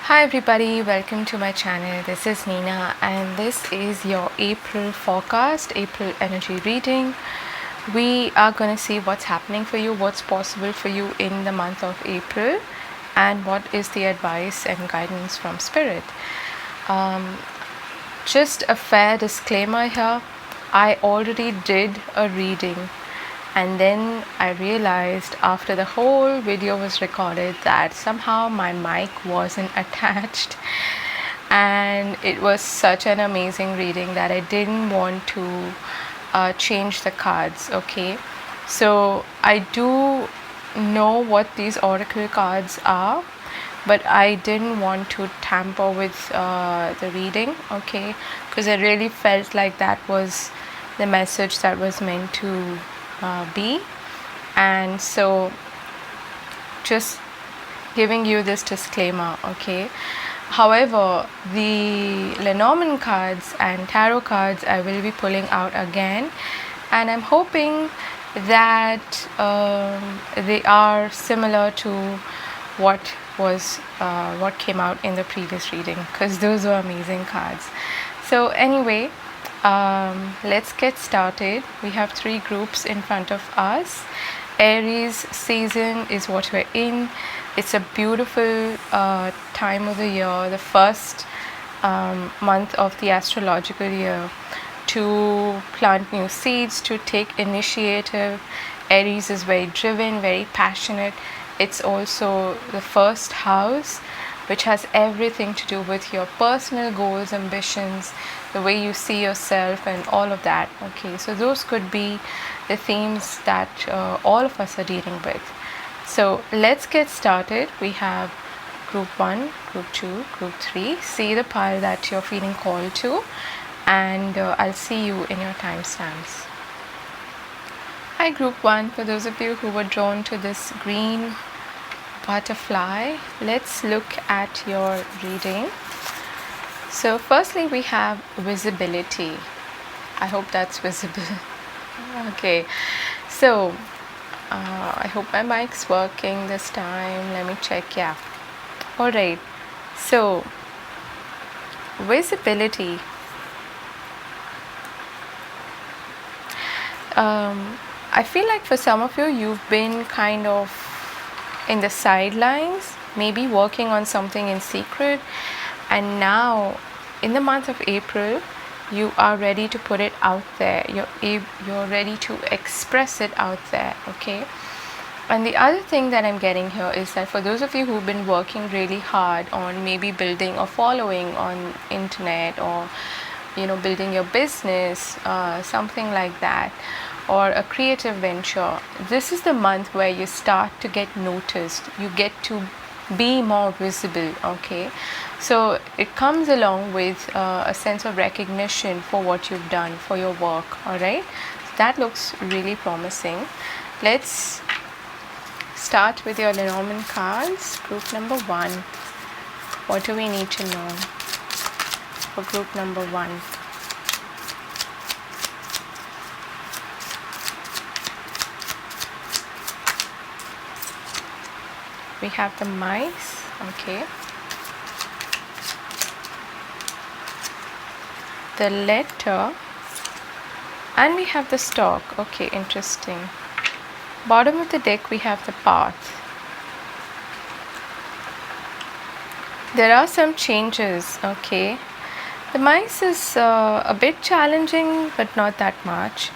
Hi everybody, welcome to my channel. This is Nina and this is your April forecast, April energy reading. We are going to see what's happening for you, what's possible for you in the month of April, and what is the advice and guidance from Spirit. Just a fair disclaimer here, I already did a reading and then I realized after the whole video was recorded that somehow my mic wasn't attached, and it was such an amazing reading that I didn't want to change the cards. Okay, so I do know what these oracle cards are, but I didn't want to tamper with the reading, okay, because I really felt like that was the message that was meant to be. And so just giving you this disclaimer, okay. However, the Lenormand cards and tarot cards I will be pulling out again, and I'm hoping that they are similar to what came out in the previous reading, because those were amazing cards. So anyway, let's get started. We have three groups in front of us. Aries season is what we're in. It's a beautiful time of the year, the first month of the astrological year, to plant new seeds, to take initiative. Aries is very driven, very passionate. It's also the first house, which has everything to do with your personal goals, ambitions, the way you see yourself and all of that. Okay, so those could be the themes that all of us are dealing with. So let's get started. We have group 1, group 2, group 3. See the pile that you're feeling called to, and I'll see you in your timestamps. Hi group 1, for those of you who were drawn to this green butterfly, let's look at your reading. So firstly we have visibility. I hope that's visible. Okay, so I hope my mic's working this time. Let me check. Yeah, all right. So visibility, I feel like for some of you, you've been kind of in the sidelines, maybe working on something in secret, and now in the month of April you are ready to put it out there. You're ready to express it out there. Okay, and the other thing that I'm getting here is that for those of you who've been working really hard on maybe building a following on internet, or building your business, something like that, or a creative venture, this is the month where you start to get noticed. You get to be more visible. Okay, so it comes along with a sense of recognition for what you've done, for your work. All right, that looks really promising. Let's start with your Lenormand cards. Group number 1, what do we need to know for group number 1? We have the mice. Okay, the letter, and we have the stork. Okay, interesting. Bottom of the deck we have the path. There are some changes. Okay, the mice is a bit challenging, but not that much.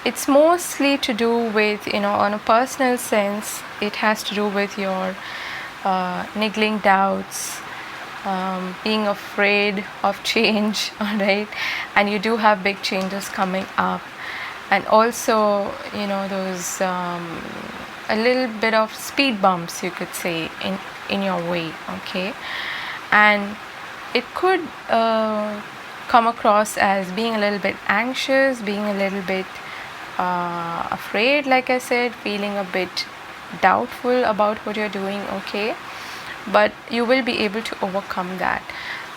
It's mostly to do with, on a personal sense, it has to do with your niggling doubts, being afraid of change. All right, and you do have big changes coming up, and also those a little bit of speed bumps, you could say, in your way. Okay, and it could come across as being a little bit anxious, being a little bit afraid, like I said, feeling a bit doubtful about what you're doing. Okay, but you will be able to overcome that.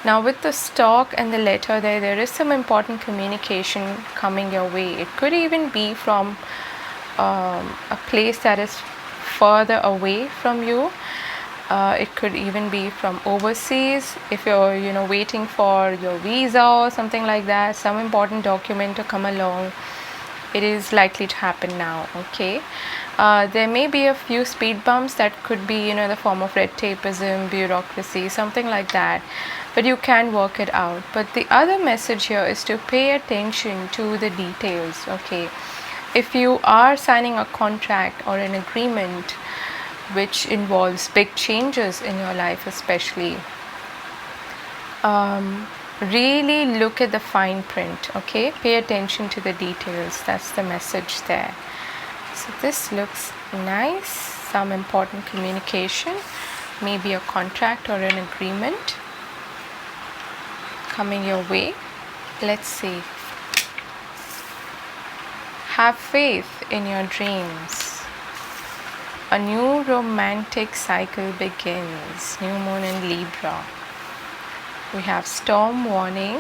Now with the stork and the letter, there is some important communication coming your way. It could even be from a place that is further away from you, It could even be from overseas. If you're waiting for your visa or something like that, some important document to come along, it is likely to happen now. Okay, there may be a few speed bumps that could be the form of red tapeism, bureaucracy, something like that, but you can work it out. But the other message here is to pay attention to the details. Okay, if you are signing a contract or an agreement which involves big changes in your life, especially, really look at the fine print. Okay, pay attention to the details. That's the message there. So this looks nice. Some important communication, maybe a contract or an agreement coming your way. Let's see. Have faith in your dreams. A new romantic cycle begins. New moon in Libra. We have storm warning,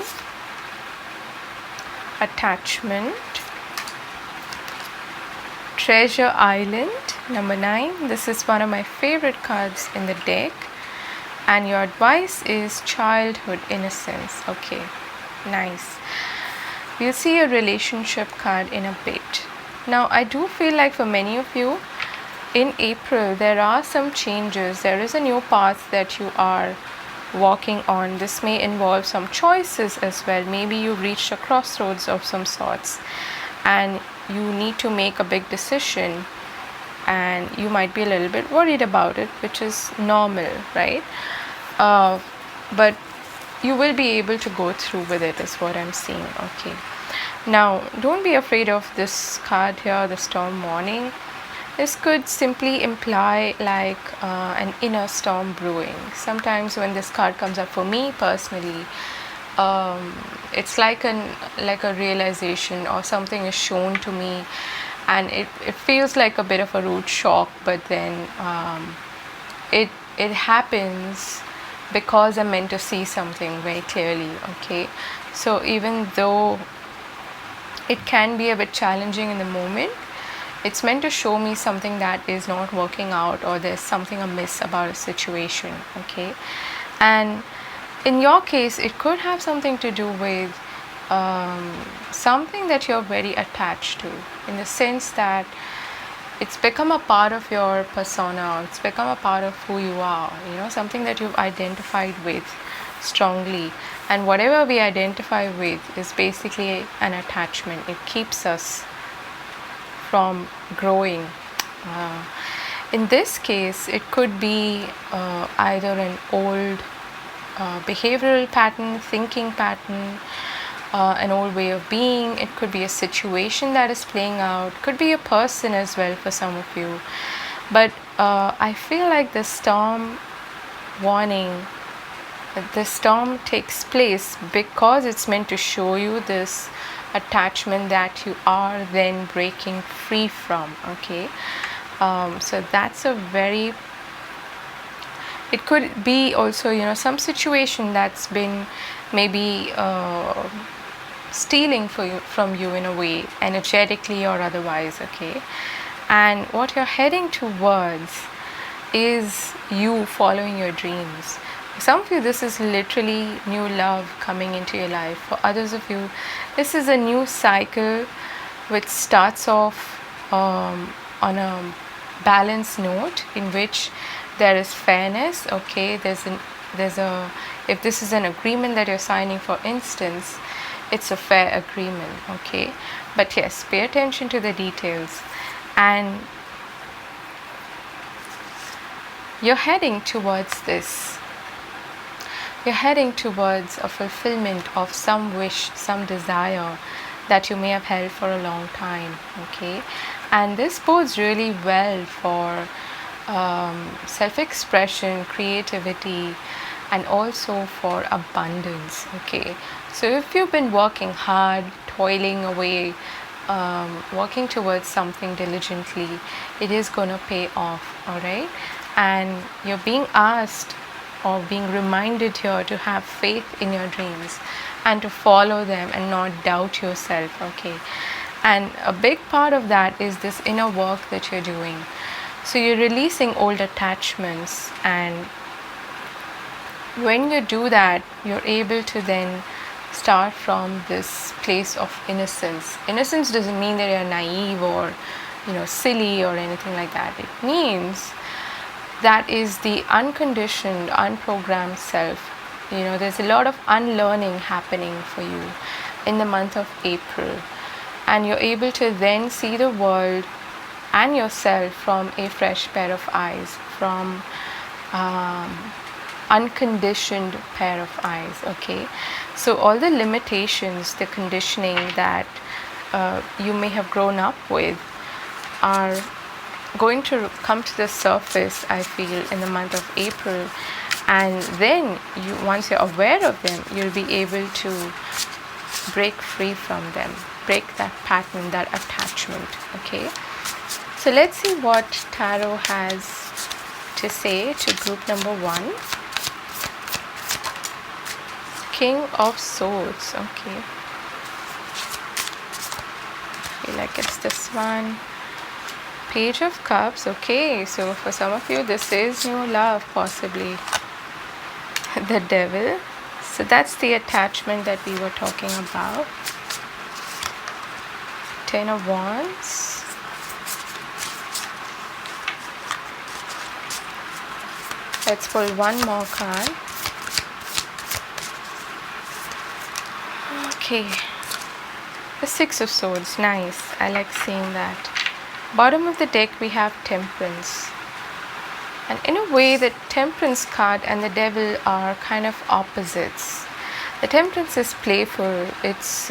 attachment, treasure island, number 9. This is one of my favorite cards in the deck, and your advice is childhood innocence. Okay, nice. We'll see a relationship card in a bit. Now, I do feel like for many of you, in April, there are some changes. There is a new path that you are walking on. This may involve some choices as well. Maybe you've reached a crossroads of some sorts and you need to make a big decision, and you might be a little bit worried about it, which is normal, right? But you will be able to go through with it, is what I'm seeing. Okay, now don't be afraid of this card here, the storm warning. This could simply imply like an inner storm brewing. Sometimes when this card comes up for me personally, it's like a realization, or something is shown to me, and it feels like a bit of a rude shock, but then it happens because I'm meant to see something very clearly. Okay, so even though it can be a bit challenging in the moment, it's meant to show me something that is not working out, or there's something amiss about a situation. Okay, and in your case, it could have something to do with something that you're very attached to, in the sense that it's become a part of your persona, it's become a part of who you are, something that you've identified with strongly. And whatever we identify with is basically an attachment. It keeps us from growing. In this case, it could be either an old behavioral pattern, thinking pattern, an old way of being. It could be a situation that is playing out, could be a person as well for some of you. But I feel like the storm warning, the storm takes place because it's meant to show you this attachment that you are then breaking free from. Okay, so that's a very, it could be also some situation that's been maybe stealing from you in a way, energetically or otherwise. Okay, and what you're heading towards is you following your dreams. For some of you, this is literally new love coming into your life. For others of you, this is a new cycle which starts off on a balanced note, in which there is fairness. Okay, there's a, if this is an agreement that you're signing, for instance, it's a fair agreement. Okay, but yes, pay attention to the details, and you're heading towards this. You're heading towards a fulfillment of some wish, some desire that you may have held for a long time. Okay, and this bodes really well for self-expression, creativity, and also for abundance. Okay, so if you've been working hard, toiling away, working towards something diligently, it is going to pay off. All right, and you're being asked or being reminded here to have faith in your dreams and to follow them and not doubt yourself. Okay, and a big part of that is this inner work that you're doing. So you're releasing old attachments, and when you do that, you're able to then start from this place of innocence. Innocence doesn't mean that you're naive or silly or anything like that. It means that is the unconditioned, unprogrammed self. There's a lot of unlearning happening for you in the month of April, and you're able to then see the world and yourself from a fresh pair of eyes, from unconditioned pair of eyes. Okay, so all the limitations, the conditioning that you may have grown up with are going to come to the surface, I feel, in the month of April. And then once you're aware of them, you'll be able to break free from them, break that pattern, that attachment. Okay, so let's see what Tarot has to say to group number 1. King of Swords. Okay, I feel like it's this one. Page of Cups. Okay, so for some of you this is new love, possibly. The Devil. So that's the attachment that we were talking about. 10 of Wands. Let's pull one more card. Okay, the 6 of Swords. Nice, I like seeing that. Bottom of the deck we have Temperance, and in a way the Temperance card and the Devil are kind of opposites. The Temperance is playful. It's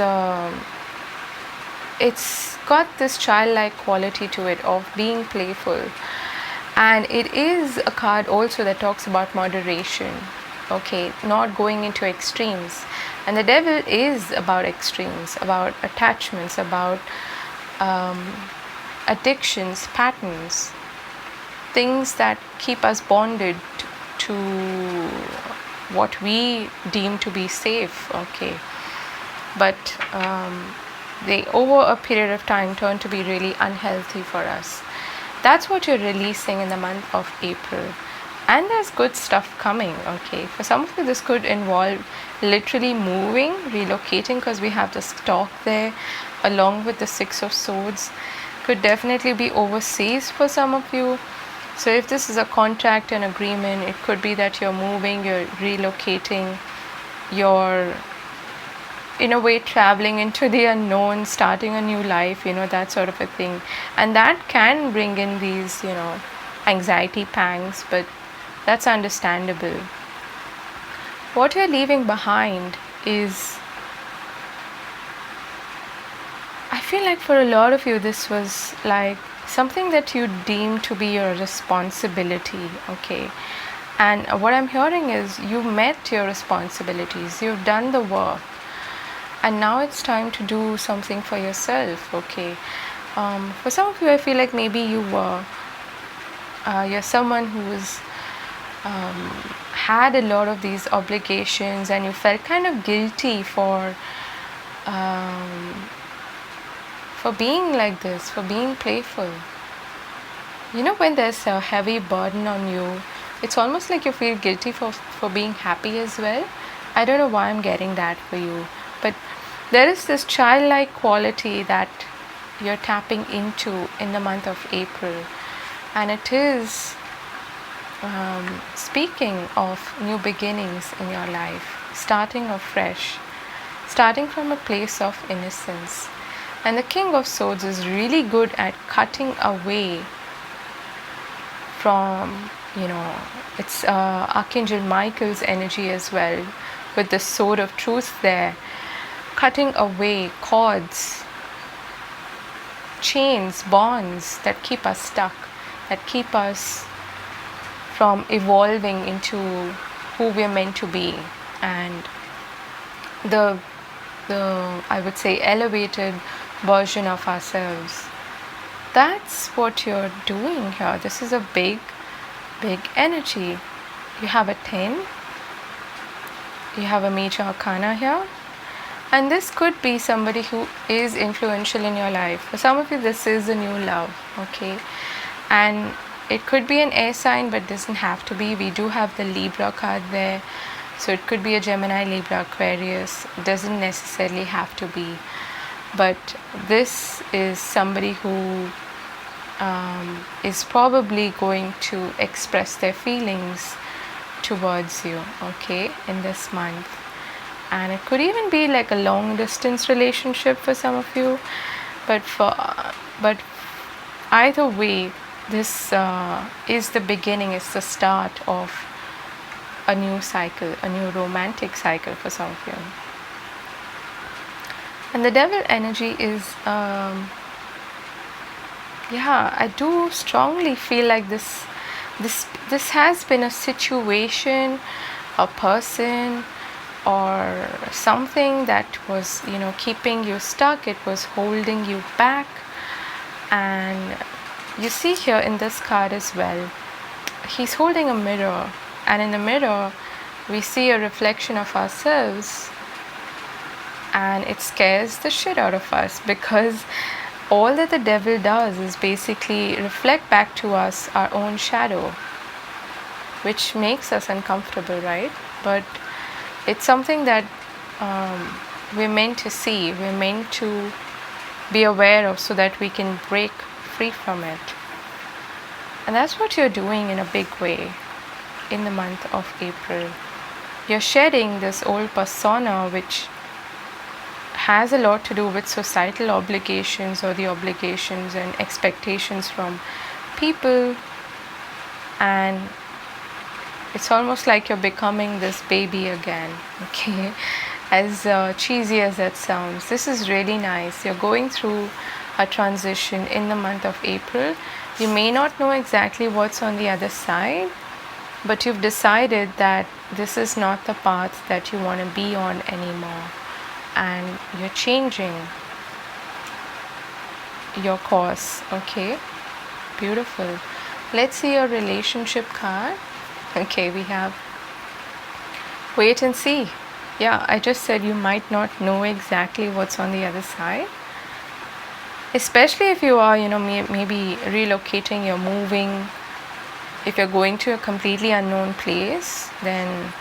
got this childlike quality to it of being playful, and it is a card also that talks about moderation. Okay, not going into extremes. And the Devil is about extremes, about attachments, about addictions, patterns, things that keep us bonded to what we deem to be safe. Okay, but they over a period of time turn to be really unhealthy for us. That's what you're releasing in the month of April, and there's good stuff coming. Okay, for some of you this could involve literally moving, relocating, because we have the Stork there along with the 6 of Swords. Could definitely be overseas for some of you. So if this is a contract and agreement, it could be that you're moving, you're relocating, you're in a way traveling into the unknown, starting a new life, that sort of a thing. And that can bring in these anxiety pangs, but that's understandable. What you're leaving behind is, I feel like for a lot of you this was like something that you deem to be your responsibility. Okay, and what I'm hearing is you met your responsibilities, you've done the work, and now it's time to do something for yourself. Okay, for some of you I feel like maybe you're someone who's had a lot of these obligations, and you felt kind of guilty for being like this, for being playful. When there's a heavy burden on you, it's almost like you feel guilty for being happy as well. I don't know why I'm getting that for you, but there is this childlike quality that you're tapping into in the month of April, and it is speaking of new beginnings in your life, starting afresh, starting from a place of innocence. And the King of Swords is really good at cutting away from, it's Archangel Michael's energy as well, with the sword of truth there, cutting away cords, chains, bonds that keep us stuck, that keep us from evolving into who we're meant to be, and the I would say elevated version of ourselves. That's what you're doing here. This is a big energy. You have a 10, you have a major arcana here, and this could be somebody who is influential in your life. For some of you this is a new love. Okay, and it could be an air sign, but doesn't have to be. We do have the Libra card there, so it could be a Gemini, Libra, Aquarius. It doesn't necessarily have to be, but this is somebody who is probably going to express their feelings towards you, okay, in this month. And it could even be like a long distance relationship for some of you, but either way, this is the beginning, it's the start of a new cycle, a new romantic cycle for some of you. And the Devil energy is I do strongly feel like this has been a situation, a person, or something that was, keeping you stuck. It was holding you back. And you see here in this card as well, he's holding a mirror, and in the mirror we see a reflection of ourselves, and it scares the shit out of us, because all that the Devil does is basically reflect back to us our own shadow, which makes us uncomfortable, right? But it's something that we're meant to see, we're meant to be aware of, so that we can break free from it. And that's what you're doing in a big way in the month of April. You're shedding this old persona, which has a lot to do with societal obligations, or the obligations and expectations from people, and it's almost like you're becoming this baby again, okay? As cheesy as that sounds, this is really nice. You're going through a transition in the month of April. You may not know exactly what's on the other side, but you've decided that this is not the path that you want to be on anymore, and you're changing your course, okay? Beautiful. Let's see your relationship card. Okay, we have wait and see. Yeah, I just said you might not know exactly what's on the other side, especially if you are, maybe relocating, you're moving. If you're going to a completely unknown place, then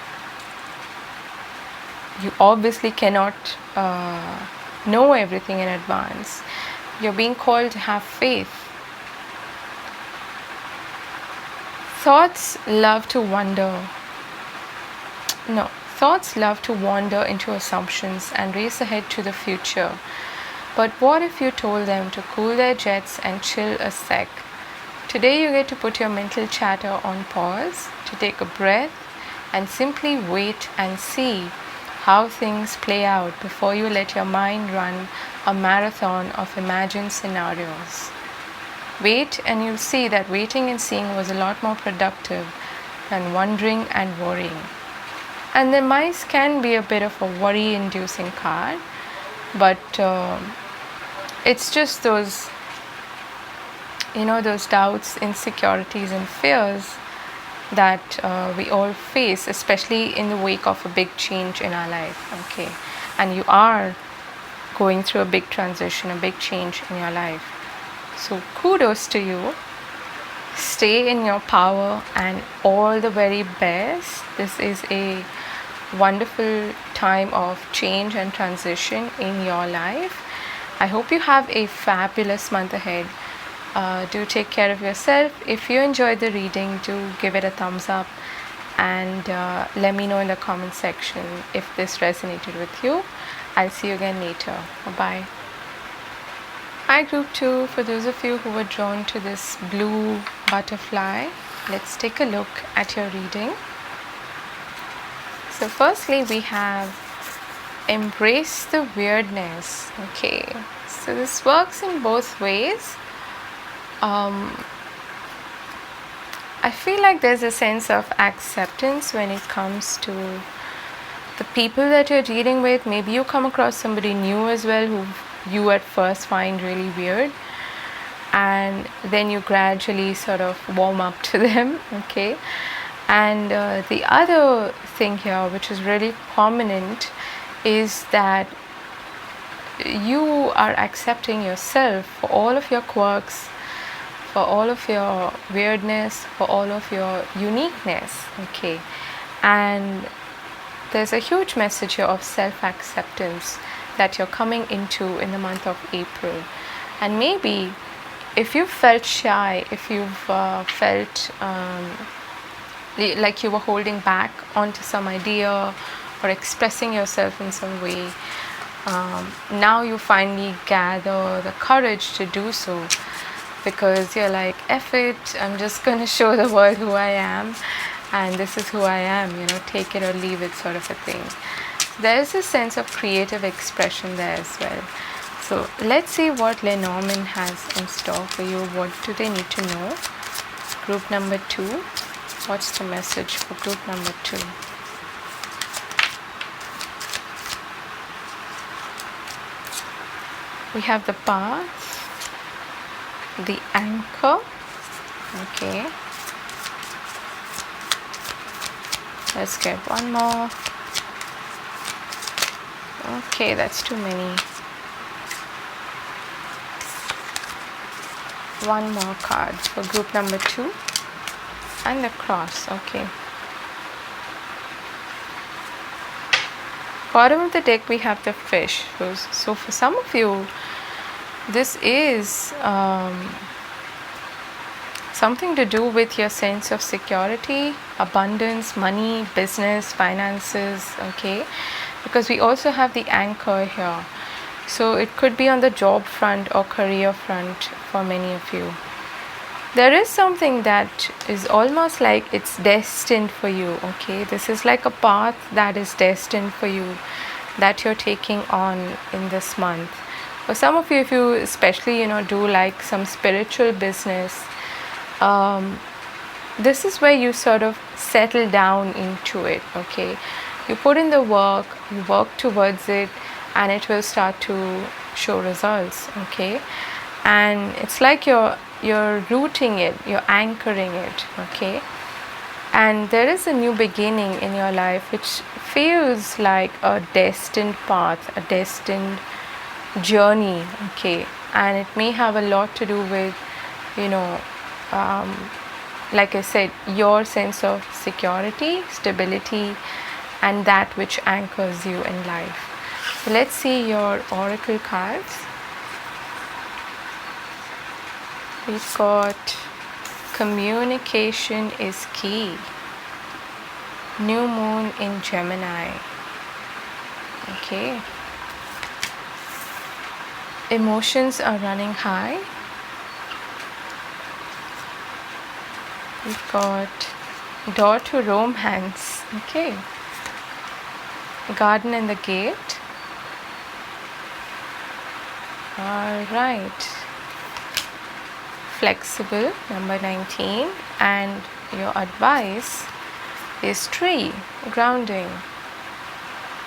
you obviously cannot know everything in advance. You're being called to have faith. Thoughts love to wander into assumptions and race ahead to the future. But what if you told them to cool their jets and chill a sec? Today you get to put your mental chatter on pause, to take a breath, and simply wait and see how things play out before you let your mind run a marathon of imagined scenarios. Wait, and you'll see that waiting and seeing was a lot more productive than wondering and worrying. And the mice can be a bit of a worry-inducing card, but it's just those, those doubts, insecurities, and fears that we all face, especially in the wake of a big change in our life, okay? And you are going through a big transition, a big change in your life. So kudos to you. Stay in your power and all the very best. This is a wonderful time of change and transition in your life. I hope you have a fabulous month ahead. Do take care of yourself. If you enjoyed the reading, do give it a thumbs up, and let me know in the comment section if this resonated with you. I'll see you again later. Bye-bye. Hi group 2, for those of you who were drawn to this blue butterfly, let's take a look at your reading. So firstly we have embrace the weirdness. Okay, so this works in both ways. I feel like there's a sense of acceptance when it comes to the people that you're dealing with. Maybe you come across somebody new as well who you at first find really weird, and then you gradually sort of warm up to them, okay? And the other thing here, which is really prominent, is that you are accepting yourself for all of your quirks, for all of your weirdness, for all of your uniqueness. Okay, and there's a huge message here of self-acceptance that you're coming into in the month of April. And maybe if you felt shy, if you've felt like you were holding back onto some idea or expressing yourself in some way, now you finally gather the courage to do so, because you're like, F it, I'm just gonna show the world who I am, and this is who I am, take it or leave it, sort of a thing. There's a sense of creative expression there as well. So let's see what Lenormand has in store for you. What do they need to know? Group number 2. What's the message for group number 2? We have the path, the anchor. Okay. Let's get one more. Okay, that's too many. One more card for group number 2. And the cross. Okay. Bottom of the deck we have the fish. So for some of you, this is something to do with your sense of security, abundance, money, business, finances. Okay, because we also have the anchor here. So it could be on the job front or career front for many of you. There is something that is almost like it's destined for you. Okay, this is like a path that is destined for you, that you're taking on in this month. For some of you, if you especially do like some spiritual business, this is where you sort of settle down into it. Okay, you put in the work, you work towards it, and it will start to show results. Okay, and it's like you're rooting it, you're anchoring it. Okay, and there is a new beginning in your life which feels like a destined path, a destined journey. Okay, and it may have a lot to do with like I said, your sense of security, stability, and that which anchors you in life. So let's see your oracle cards. We've got communication is key. New moon in Gemini. Okay. Emotions are running high. We've got door to romance. Okay. Garden and the gate. All right. Flexible, number 19, and your advice is tree, grounding.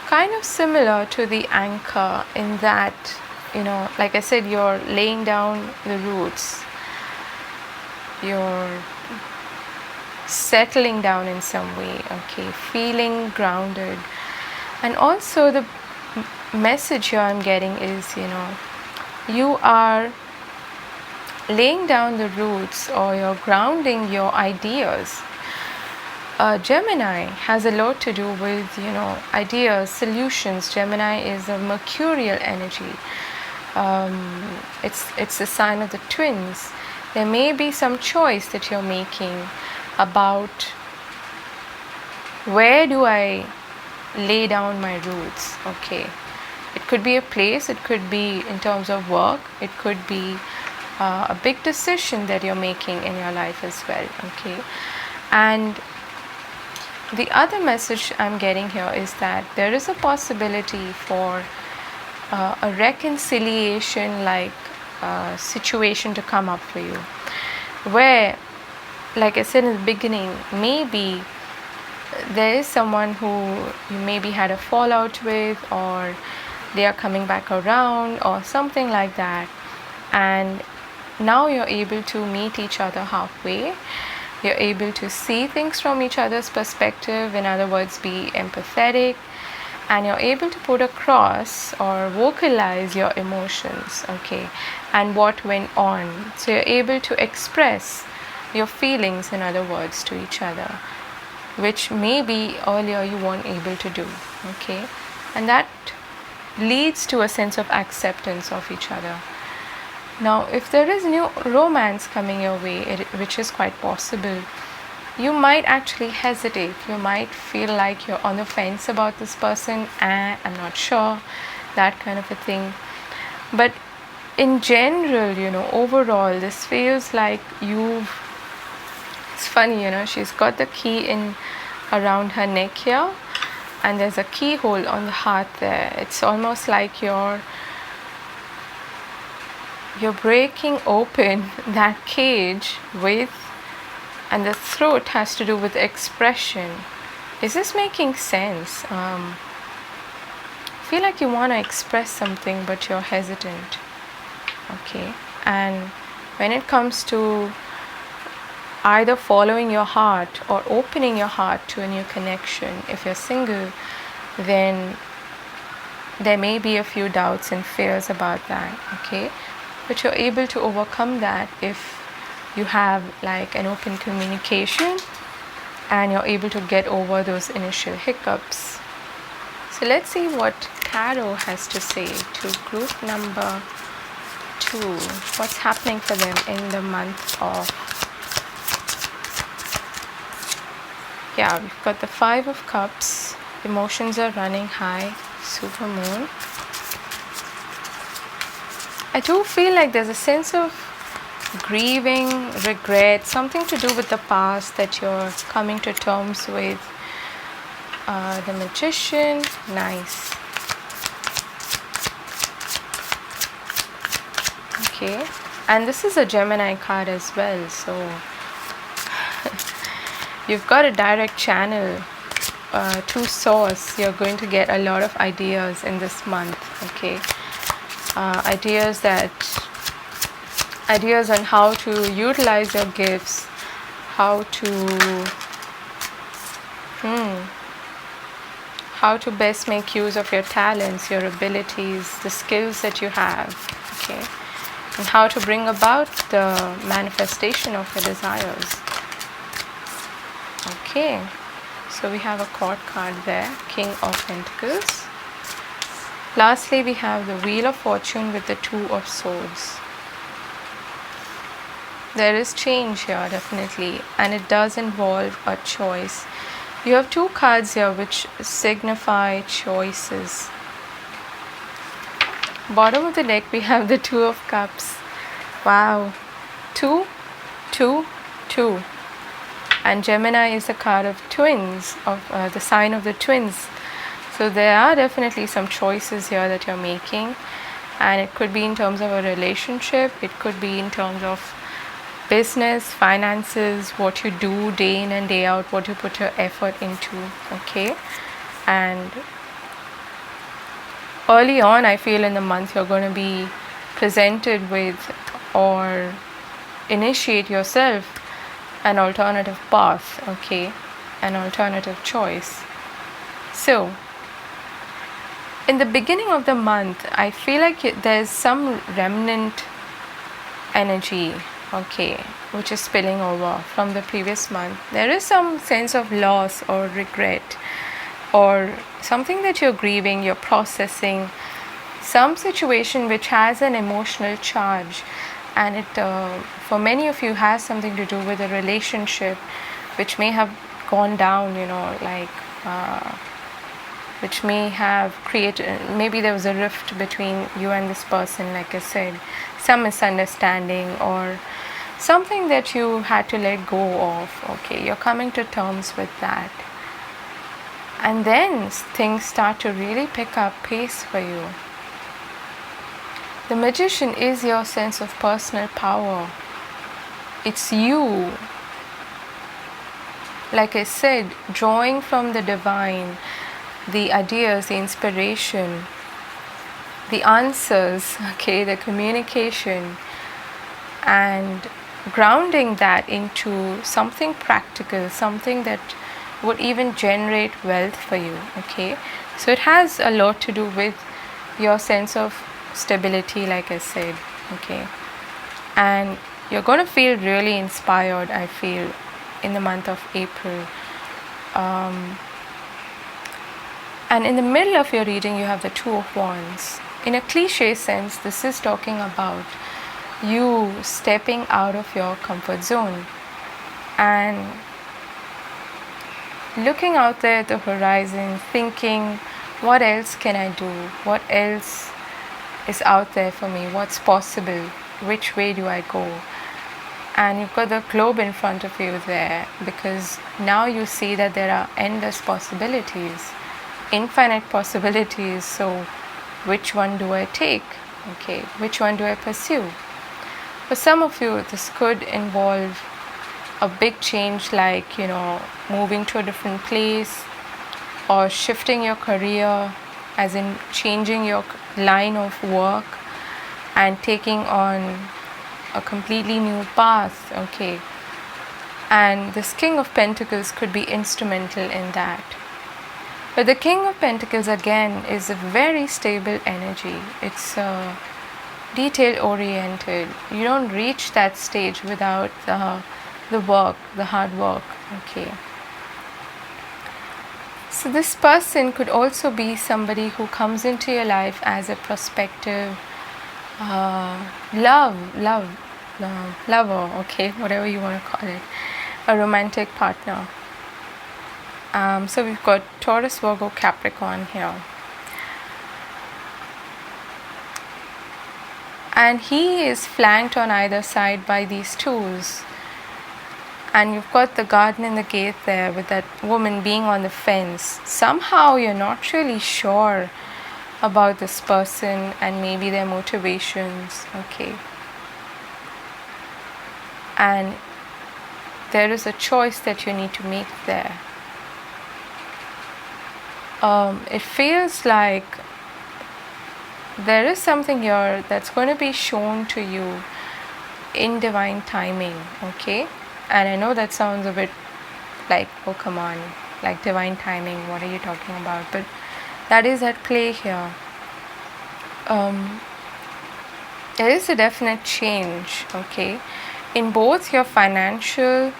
Kind of similar to the anchor in that, like I said, you're laying down the roots, you're settling down in some way. Okay, feeling grounded. And also the message here I'm getting is, you are laying down the roots, or you're grounding your ideas. Gemini has a lot to do with ideas, solutions. Gemini is a mercurial energy. It's a sign of the twins. There may be some choice that you're making about where do I lay down my roots. Okay, it could be a place, it could be in terms of work, it could be a big decision that you're making in your life as well. Okay, and the other message I'm getting here is that there is a possibility for a reconciliation like situation to come up for you, where, like I said in the beginning, maybe there is someone who you maybe had a fallout with, or they are coming back around or something like that, and now you're able to meet each other halfway. You're able to see things from each other's perspective, in other words, be empathetic, and you're able to put across or vocalize your emotions, okay, and what went on. So you're able to express your feelings, in other words, to each other, which maybe earlier you weren't able to do, okay, and that leads to a sense of acceptance of each other. Now, if there is new romance coming your way, which is quite possible, you might actually hesitate. You might feel like you're on the fence about this person, and I'm not sure, that kind of a thing. But in general, overall, this feels like it's funny, she's got the key in around her neck here, and there's a keyhole on the heart there. It's almost like you're breaking open that cage and the throat has to do with expression. Is this making sense? I feel like you want to express something, but you're hesitant, okay? And when it comes to either following your heart or opening your heart to a new connection, if you're single, then there may be a few doubts and fears about that, okay? But you're able to overcome that if you have like an open communication and you're able to get over those initial hiccups. So let's see what Tarot has to say to group number 2. What's happening for them in the month of... Yeah, we've got the 5 of Cups. Emotions are running high. Super Moon. I do feel like there's a sense of grieving, regret, something to do with the past that you're coming to terms with. The Magician, nice. Okay, and this is a Gemini card as well, so you've got a direct channel to source. You're going to get a lot of ideas in this month, okay? Ideas on how to utilize your gifts, how to best make use of your talents, your abilities, the skills that you have, okay, and how to bring about the manifestation of your desires. Okay, so we have a court card there, King of Pentacles. Lastly, we have the Wheel of Fortune with the 2 of Swords. There is change here, definitely, and it does involve a choice. You have 2 cards here which signify choices. Bottom of the deck, we have the 2 of Cups. Wow. 2, 2, 2. And Gemini is the card of twins, of the sign of the twins. So there are definitely some choices here that you're making. And it could be in terms of a relationship. It could be in terms of business, finances, what you do day in and day out, what you put your effort into, okay? And early on, I feel in the month, you're going to be presented with or initiate yourself an alternative path, okay? An alternative choice. So, in the beginning of the month, I feel like there's some remnant energy, okay, which is spilling over from the previous month. There is some sense of loss or regret or something that you're grieving, you're processing, some situation which has an emotional charge, and it for many of you has something to do with a relationship which may have gone down, which may have created, maybe there was a rift between you and this person, like I said, some misunderstanding or something that you had to let go of, okay? You're coming to terms with that. And then things start to really pick up pace for you. The Magician is your sense of personal power. It's you, like I said, drawing from the divine, the ideas, the inspiration, the answers, okay, the communication, and grounding that into something practical, something that would even generate wealth for you. Okay, so it has a lot to do with your sense of stability, like I said. Okay, and you're going to feel really inspired, I feel, in the month of April. And in the middle of your reading, you have the Two of Wands. In a cliche sense, this is talking about you stepping out of your comfort zone and looking out there at the horizon, thinking, what else can I do? What else is out there for me? What's possible? Which way do I go? And you've got the globe in front of you there, because now you see that there are endless possibilities, infinite possibilities. So which one do I take? Okay, which one do I pursue? For some of you, this could involve a big change, like, moving to a different place, or shifting your career, as in changing your line of work and taking on a completely new path. Okay, and this King of Pentacles could be instrumental in that. But the King of Pentacles, again, is a very stable energy. It's detail oriented. You don't reach that stage without the work, the hard work. Okay, so this person could also be somebody who comes into your life as a prospective lover, okay, whatever you want to call it, a romantic partner. So we've got Taurus, Virgo, Capricorn here. And he is flanked on either side by these twos. And you've got the garden and the gate there, with that woman being on the fence. Somehow you're not really sure about this person and maybe their motivations. Okay. And there is a choice that you need to make there. It feels like there is something here that's going to be shown to you in divine timing. Okay, and I know that sounds a bit like, oh come on, like divine timing, what are you talking about? But that is at play here. There is a definite change, okay, in both your financial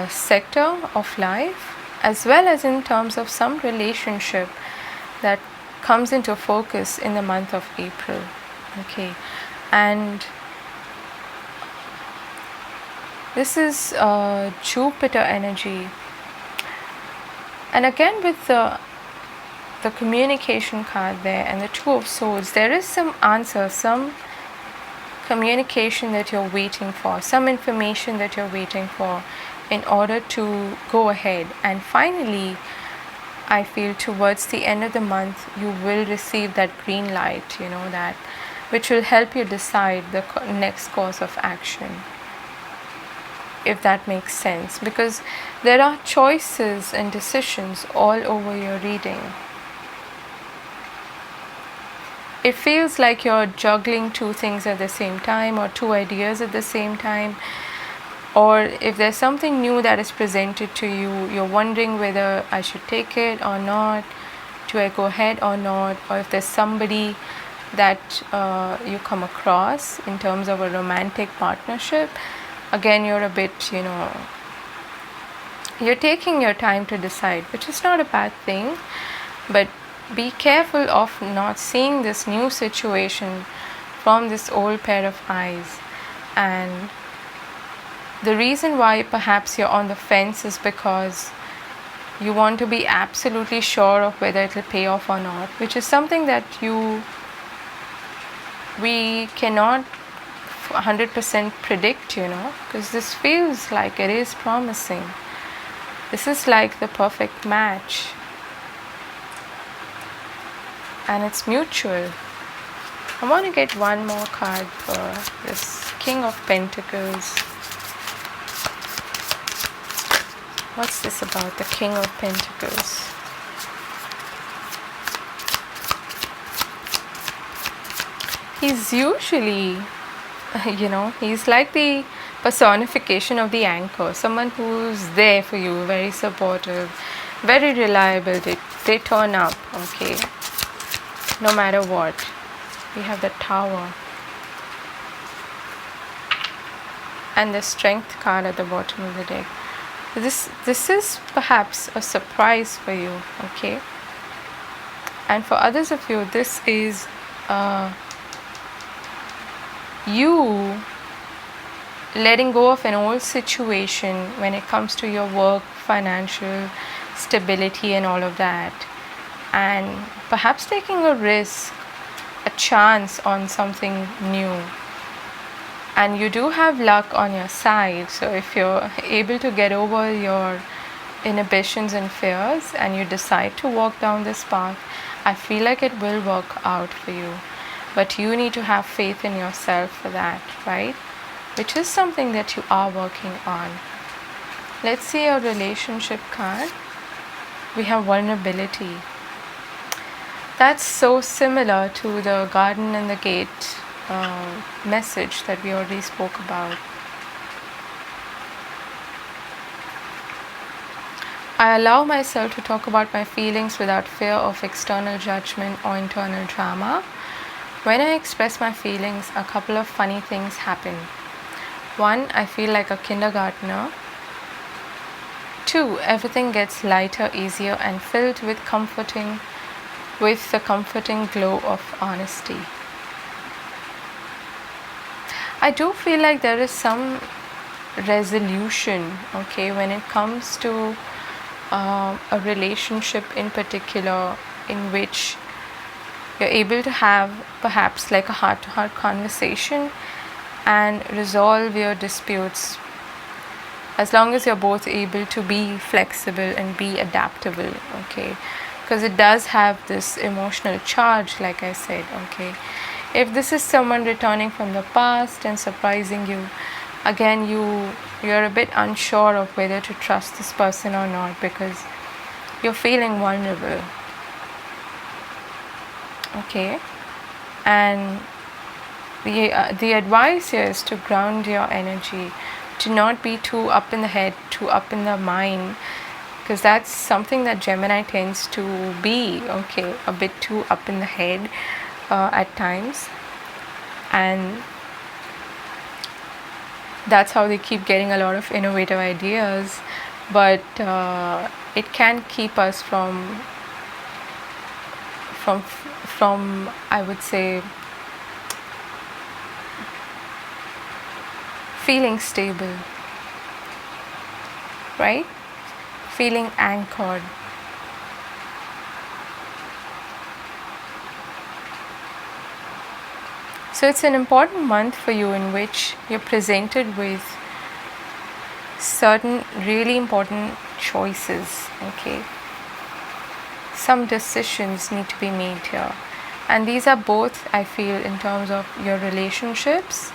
sector of life, as well as in terms of some relationship that comes into focus in the month of April. Okay, and this is Jupiter energy, and again with the communication card there and the Two of Swords, there is some answer, some communication that you're waiting for, some information that you're waiting for in order to go ahead. And finally, I feel towards the end of the month, you will receive that green light, that which will help you decide the next course of action, if that makes sense, because there are choices and decisions all over your reading. It feels like you're juggling two things at the same time, or two ideas at the same time. Or if there's something new that is presented to you, you're wondering whether I should take it or not, do I go ahead or not, or if there's somebody that you come across in terms of a romantic partnership, again, you're a bit, you're taking your time to decide, which is not a bad thing, but be careful of not seeing this new situation from this old pair of eyes. And the reason why perhaps you're on the fence is because you want to be absolutely sure of whether it will pay off or not, which is something that we cannot 100% predict, because this feels like it is promising. This is like the perfect match, and it's mutual. I want to get one more card for this King of Pentacles. What's this about the King of Pentacles? He's usually, he's like the personification of the anchor, someone who's there for you, very supportive, very reliable. They turn up, okay, no matter what. We have the Tower and the Strength card at the bottom of the deck. This is perhaps a surprise for you, okay, and for others of you, this is you letting go of an old situation when it comes to your work, financial stability and all of that, and perhaps taking a risk, a chance on something new. And you do have luck on your side, so if you're able to get over your inhibitions and fears and you decide to walk down this path, I feel like it will work out for you. But you need to have faith in yourself for that, right? Which is something that you are working on. Let's see your relationship card. We have vulnerability. That's so similar to the Garden and the Gate message that we already spoke about. I allow myself to talk about my feelings without fear of external judgment or internal drama. When I express my feelings, a couple of funny things happen. 1, I feel like a kindergartner. 2, everything gets lighter, easier, and filled with the comforting glow of honesty. I do feel like there is some resolution, okay, when it comes to a relationship in particular, in which you're able to have perhaps like a heart-to-heart conversation and resolve your disputes, as long as you're both able to be flexible and be adaptable, okay, because it does have this emotional charge, like I said, okay. If this is someone returning from the past and surprising you, again, you're a bit unsure of whether to trust this person or not, because you're feeling vulnerable, okay. And the advice here is to ground your energy, to not be too up in the head, too up in the mind, because that's something that Gemini tends to be, okay, a bit too up in the head at times, and that's how they keep getting a lot of innovative ideas, but it can keep us from I would say feeling stable, right? Feeling anchored. So it's an important month for you in which you're presented with certain really important choices, okay? Some decisions need to be made here. And these are both, I feel, in terms of your relationships,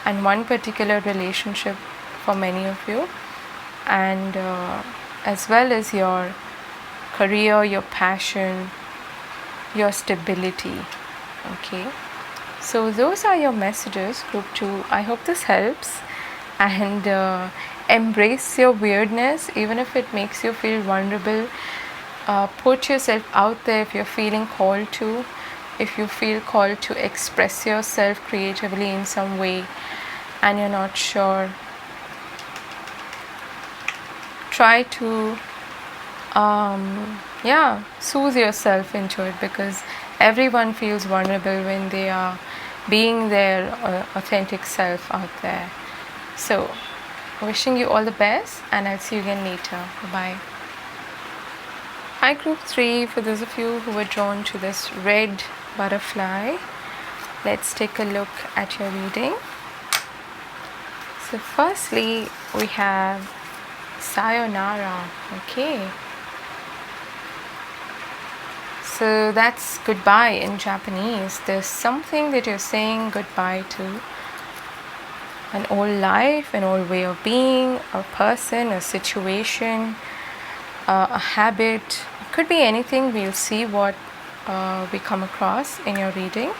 and one particular relationship for many of you, and as well as your career, your passion, your stability, okay. So those are your messages, group 2. I hope this helps, and embrace your weirdness, even if it makes you feel vulnerable. Put yourself out there if you're feeling called to. If you feel called to express yourself creatively in some way and you're not sure, try to soothe yourself into it, because everyone feels vulnerable when they are being their authentic self out there. So wishing you all the best, and I'll see you again later. Bye. Hi group 3, for those of you who were drawn to this red butterfly, let's take a look at your reading. So firstly, we have sayonara, okay. So that's goodbye in Japanese. There's something that you're saying goodbye to. An old life, an old way of being, a person, a situation, a habit. It could be anything. We'll see what we come across in your reading.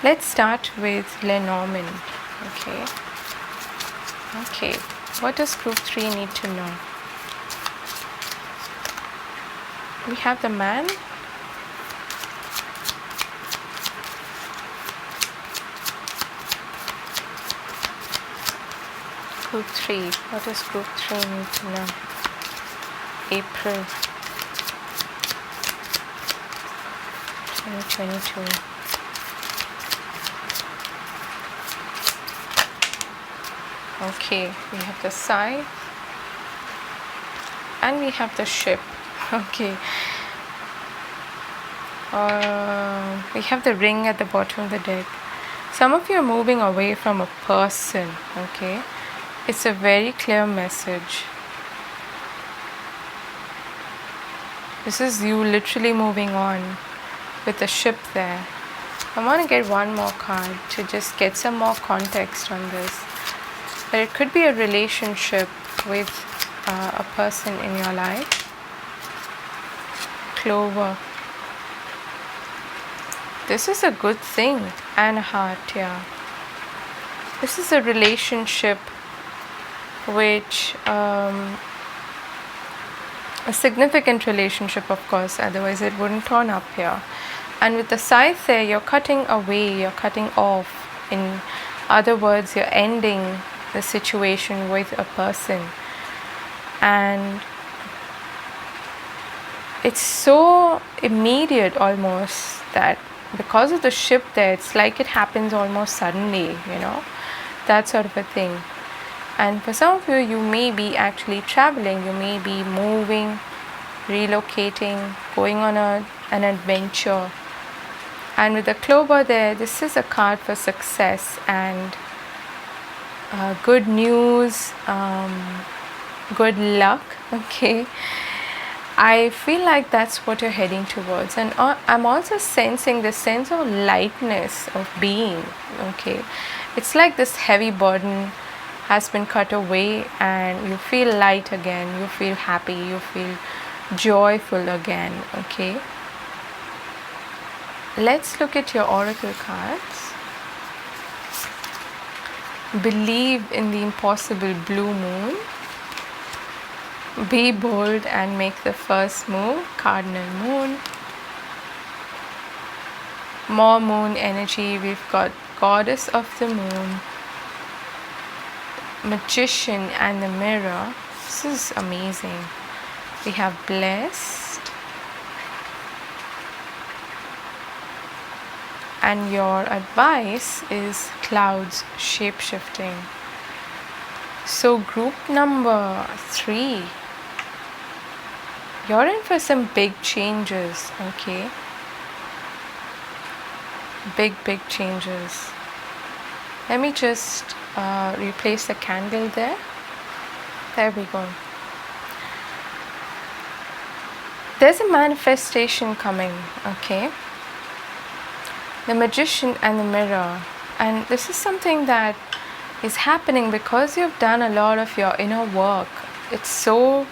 Let's start with Lenormand, okay. Okay, what does group 3 need to know? We have the man. Group 3. What does group 3 need to know? April 2022. Okay, we have the scythe and we have the ship. Okay. We have the ring at the bottom of the deck. Some of you are moving away from a person. Okay. It's a very clear message. This is you literally moving on with the ship there. I want to get one more card to just get some more context on this. But it could be a relationship with a person in your life. Clover. This is a good thing. And a heart, yeah. This is a relationship which a significant relationship, of course, otherwise it wouldn't turn up here. And with the scythe there, you're cutting away, you're cutting off. In other words, you're ending the situation with a person. And it's so immediate almost that because of the ship there, it's like it happens almost suddenly, that sort of a thing. And for some of you, you may be actually traveling, you may be moving, relocating, going on an adventure. And with the clover there, this is a card for success and good news, good luck. Okay, I feel like that's what you're heading towards. And I'm also sensing the sense of lightness of being. Okay, it's like this heavy burden has been cut away and you feel light again, you feel happy, you feel joyful again. Okay, let's look at your oracle cards. Believe in the impossible blue moon. Be bold and make the first move. Cardinal moon. More moon energy. We've got goddess of the moon, magician, and the mirror. This is amazing. We have blessed. And your advice is clouds shape-shifting. So group number 3, you're in for some big changes. Okay, big changes. Let me just replace the candle there. There we go. There's a manifestation coming. Okay, the magician and the mirror. And this is something that is happening because you've done a lot of your inner work. It's so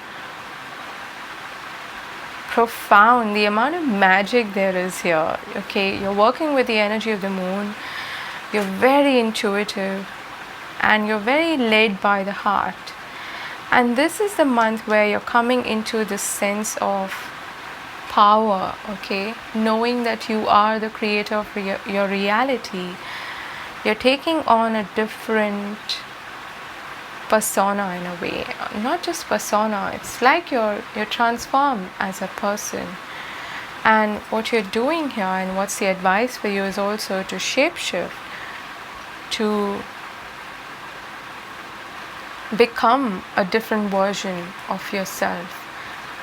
profound, the amount of magic there is here. Okay, you're working with the energy of the moon, you're very intuitive and you're very led by the heart. And this is the month where you're coming into the sense of power. Okay, knowing that you are the creator of your reality. You're taking on a different persona in a way. Not just persona, it's like you're transformed as a person. And what you're doing here and what's the advice for you is also to shapeshift, to become a different version of yourself.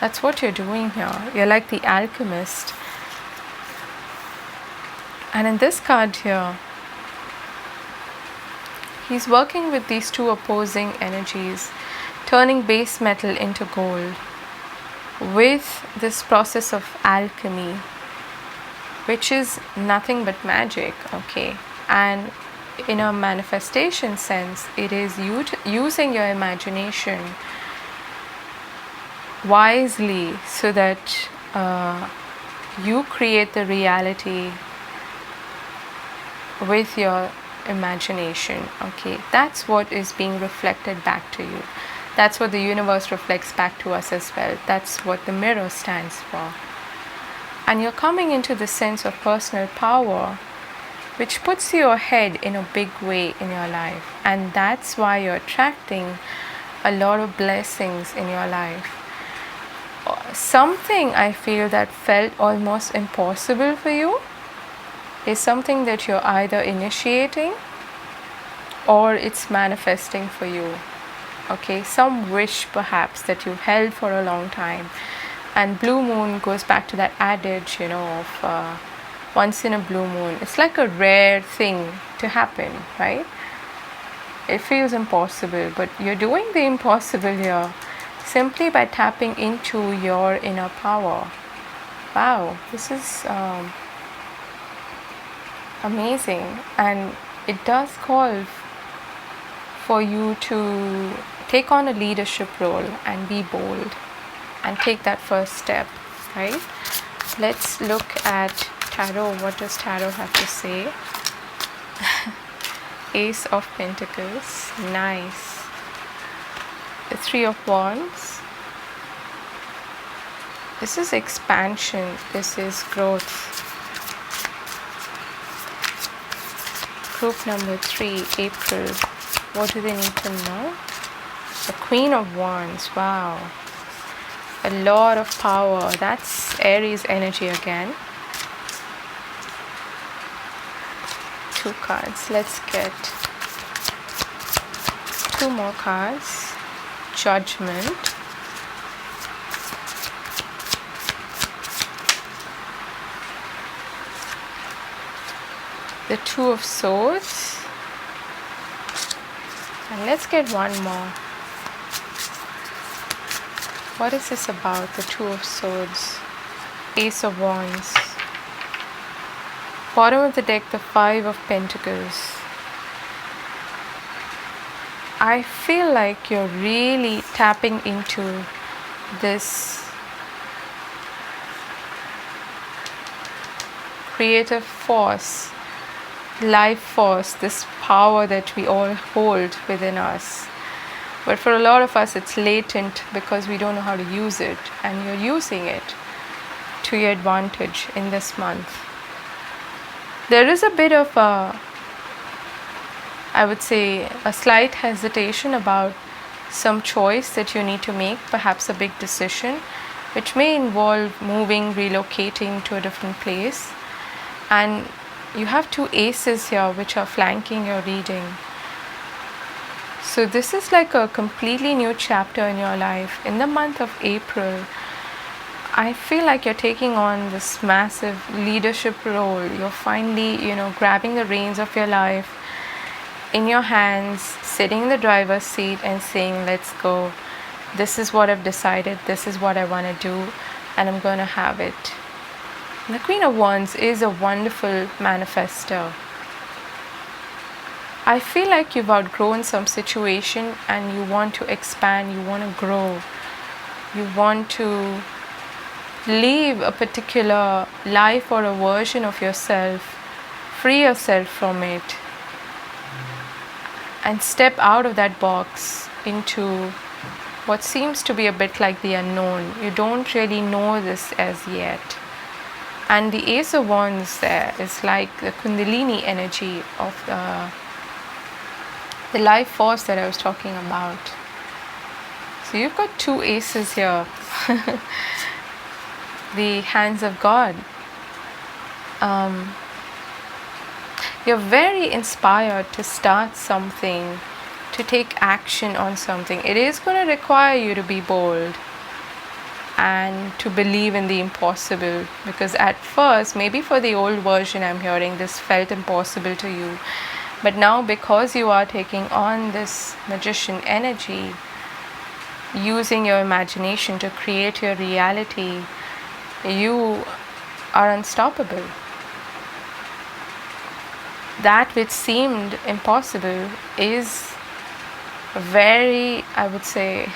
That's what you're doing here. You're like the alchemist. And in this card here, he's working with these two opposing energies, turning base metal into gold with this process of alchemy, which is nothing but magic. Okay, and in a manifestation sense, it is using your imagination wisely so that you create the reality with your imagination. Okay, that's what is being reflected back to you. That's what the universe reflects back to us as well. That's what the mirror stands for. And you're coming into the sense of personal power, which puts you ahead in a big way in your life. And that's why you're attracting a lot of blessings in your life. Something I feel that felt almost impossible for you is something that you're either initiating or it's manifesting for you. Okay, some wish perhaps that you've held for a long time. And blue moon goes back to that adage, of once in a blue moon. It's like a rare thing to happen, right? It feels impossible, but you're doing the impossible here simply by tapping into your inner power. Wow, this is amazing, and it does call for you to take on a leadership role and be bold and take that first step, right? Let's look at tarot. What does tarot have to say? Ace of Pentacles. Nice. The Three of Wands. This is expansion. This is growth. Group number 3, April. What do they need to know? The Queen of Wands. Wow. A lot of power. That's Aries energy again. 2 cards. Let's get 2 more cards. Judgment. The Two of Swords. And let's get one more. What is this about? The Two of Swords. Ace of Wands. Bottom of the deck, the Five of Pentacles. I feel like you're really tapping into this creative force, life force, this power that we all hold within us. But for a lot of us, it's latent because we don't know how to use it, and you're using it to your advantage in this month. There is a bit of I would say a slight hesitation about some choice that you need to make, perhaps a big decision, which may involve moving, relocating to a different place. And you have 2 aces here which are flanking your reading. So this is like a completely new chapter in your life. In the month of April, I feel like you're taking on this massive leadership role. You're finally, grabbing the reins of your life in your hands, sitting in the driver's seat and saying, let's go. This is what I've decided. This is what I want to do, and I'm going to have it. And the Queen of Wands is a wonderful manifester. I feel like you've outgrown some situation and you want to expand, you want to grow, you want to leave a particular life or a version of yourself, free yourself from it, and step out of that box into what seems to be a bit like the unknown. You don't really know this as yet. And the Ace of Wands there is like the Kundalini energy of the life force that I was talking about. So you've got 2 aces here. The hands of God. You're very inspired to start something, to take action on something. It is going to require you to be bold and to believe in the impossible, because at first, maybe for the old version I'm hearing, this felt impossible to you. But now, because you are taking on this magician energy, using your imagination to create your reality, you are unstoppable. That which seemed impossible is very, I would say,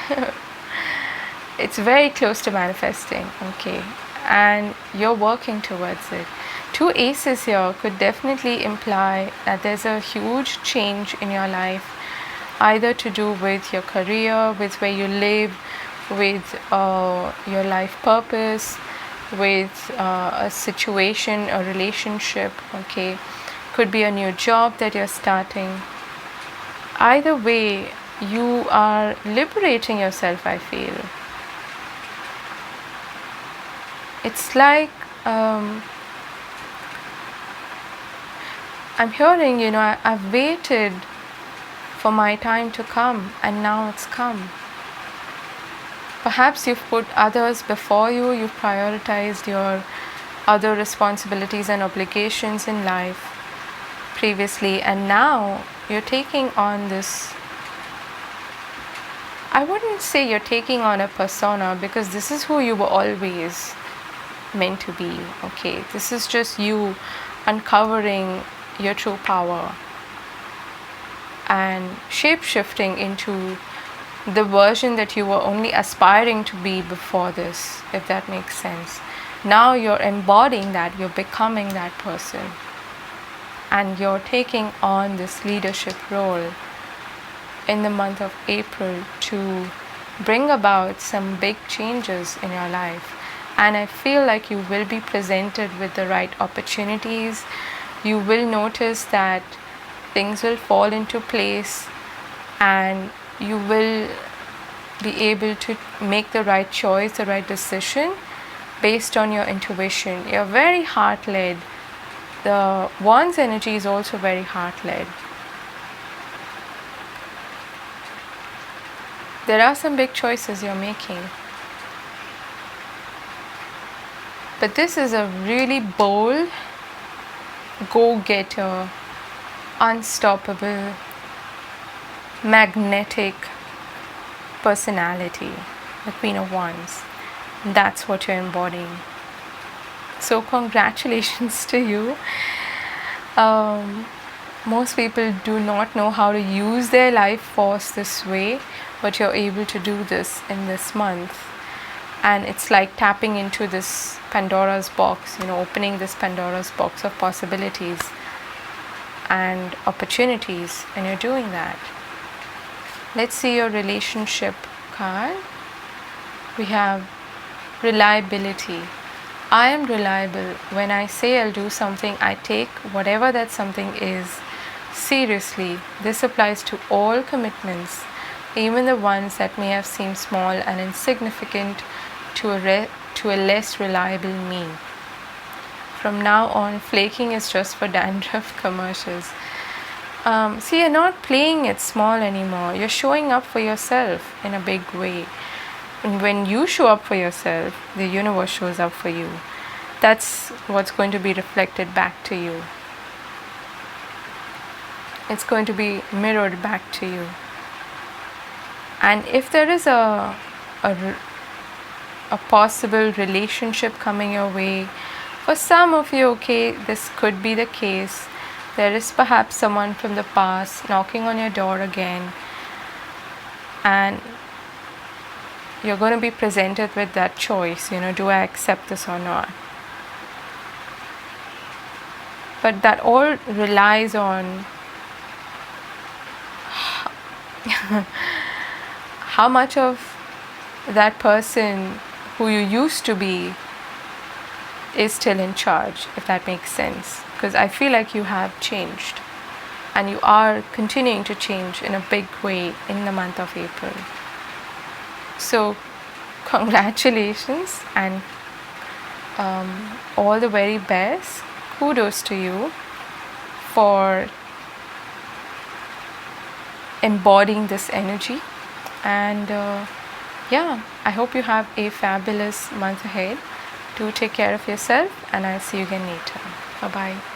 it's very close to manifesting, okay? and you're working towards it. Two aces here could definitely imply that there's a huge change in your life, either to do with your career, with where you live, with your life purpose, with a situation, a relationship, okay? Could be a new job that you're starting. Either way, you are liberating yourself, I feel. It's like I'm hearing, I've waited for my time to come and now it's come. Perhaps you've put others before you, you've prioritized your other responsibilities and obligations in life previously, and now you're taking on this. I wouldn't say you're taking on a persona, because this is who you were always meant to be, okay? This is just you uncovering your true power and shape-shifting into the version that you were only aspiring to be before this, if that makes sense. Now you're embodying that, you're becoming that person, and you're taking on this leadership role in the month of April to bring about some big changes in your life. And I feel like you will be presented with the right opportunities. You will notice that things will fall into place, and you will be able to make the right choice, the right decision based on your intuition. You're very heart-led. The Wands energy is also very heart-led. There are some big choices you're making. But this is a really bold, go-getter, unstoppable, magnetic personality, the Queen of Wands. That's what you're embodying. So congratulations to you. Most people do not know how to use their life force this way, but you're able to do this in this month. And it's like tapping into this Pandora's box, opening this Pandora's box of possibilities and opportunities, and you're doing that. Let's see your relationship card. We have reliability. I am reliable. When I say I'll do something, I take whatever that something is seriously. This applies to all commitments, even the ones that may have seemed small and insignificant to a less reliable me. From now on, flaking is just for dandruff commercials. See, you're not playing it small anymore. You're showing up for yourself in a big way. And when you show up for yourself, the universe shows up for you. That's what's going to be reflected back to you. It's going to be mirrored back to you. And if there is a possible relationship coming your way, for some of you, okay, this could be the case. There is perhaps someone from the past knocking on your door again, and you're going to be presented with that choice, do I accept this or not? But that all relies on how much of that person who you used to be is still in charge, if that makes sense. Because I feel like you have changed, and you are continuing to change in a big way in the month of April. So congratulations, and all the very best. Kudos to you for embodying this energy. And I hope you have a fabulous month ahead. Do take care of yourself, and I'll see you again later. Bye bye.